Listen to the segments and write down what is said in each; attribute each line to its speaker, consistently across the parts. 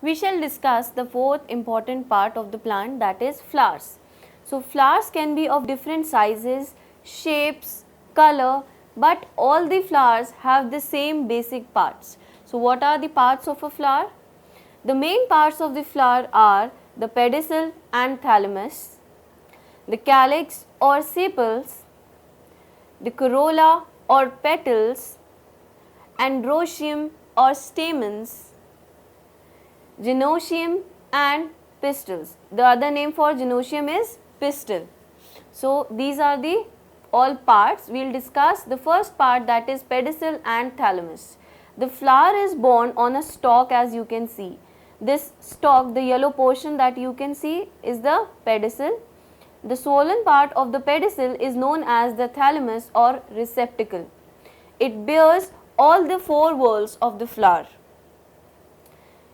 Speaker 1: we shall discuss the fourth important part of the plant, that is flowers. So flowers can be of different sizes, shapes, color, but all the flowers have the same basic parts. So what are the parts of a flower? The main parts of the flower are the pedicel and thalamus, the calyx or sepals, the corolla or petals, androecium or stamens, gynoecium and pistils. The other name for gynoecium is pistil. So these are the all parts. We will discuss the first part, that is pedicel and thalamus. The flower is borne on a stalk, as you can see. This stalk, the yellow portion that you can see, is the pedicel. The swollen part of the pedicel is known as the thalamus or receptacle. It bears all the four whorls of the flower.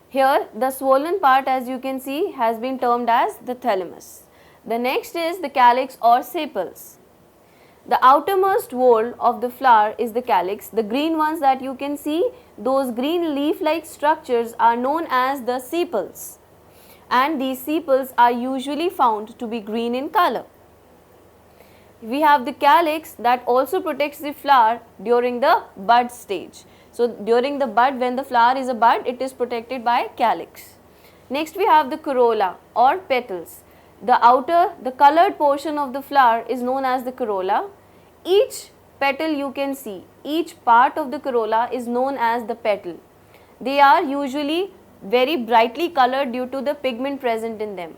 Speaker 1: Here the swollen part, as you can see, has been termed as the thalamus. The next is the calyx or sepals. The outermost whorl of the flower is the calyx. The green ones that you can see, those green leaf-like structures are known as the sepals, and these sepals are usually found to be green in color. We have the calyx that also protects the flower during the bud stage. So during the bud, when the flower is a bud, it is protected by calyx. Next we have the corolla or petals. The colored portion of the flower is known as the corolla. Each petal you can see, each part of the corolla is known as the petal. They are usually very brightly colored due to the pigment present in them.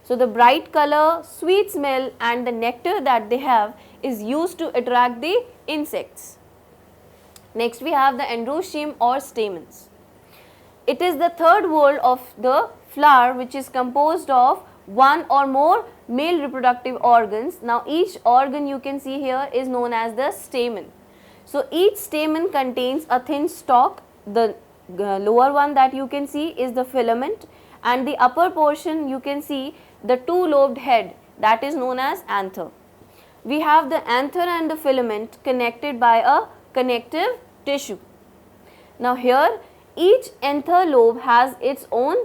Speaker 1: So the bright color, sweet smell and the nectar that they have is used to attract the insects. Next we have the androecium or stamens. It is the third whorl of the flower, which is composed of one or more male reproductive organs. Now each organ you can see here is known as the stamen. So each stamen contains a thin stalk. The lower one that you can see is the filament, and the upper portion you can see the two-lobed head, that is known as anther. We have the anther and the filament connected by a connective tissue. Now here each anther lobe has its own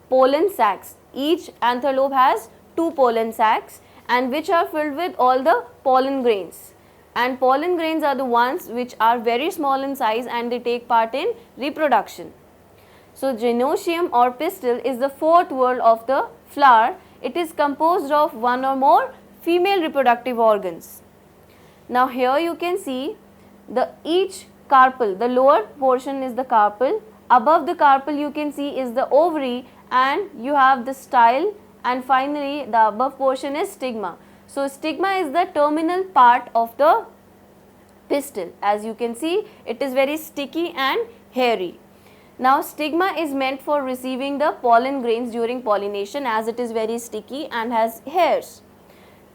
Speaker 1: pollen sacs. Each anther lobe has two pollen sacs, and which are filled with all the pollen grains. And pollen grains are the ones which are very small in size and they take part in reproduction. So gynoecium or pistil is the fourth whorl of the flower. It is composed of one or more female reproductive organs. Now here you can see each carpel, the lower portion is the carpel, above the carpel you can see is the ovary, and you have the style, and finally the above portion is stigma. So stigma is the terminal part of the pistil. As you can see, it is very sticky and hairy. Now stigma is meant for receiving the pollen grains during pollination, as it is very sticky and has hairs.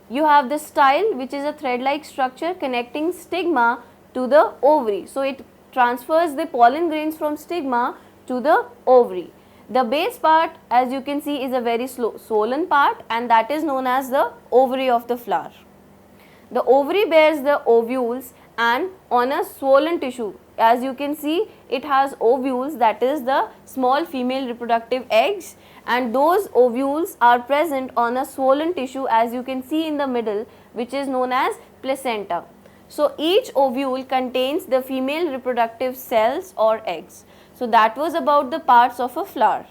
Speaker 1: You have the style, which is a thread-like structure connecting stigma to the ovary. So it transfers the pollen grains from stigma to the ovary. The base part, as you can see, is a very swollen part, and that is known as the ovary of the flower. The ovary bears the ovules and on a swollen tissue. As you can see, it has ovules, that is the small female reproductive eggs, and those ovules are present on a swollen tissue, as you can see in the middle, which is known as placenta. So each ovule contains the female reproductive cells or eggs. So that was about the parts of a flower.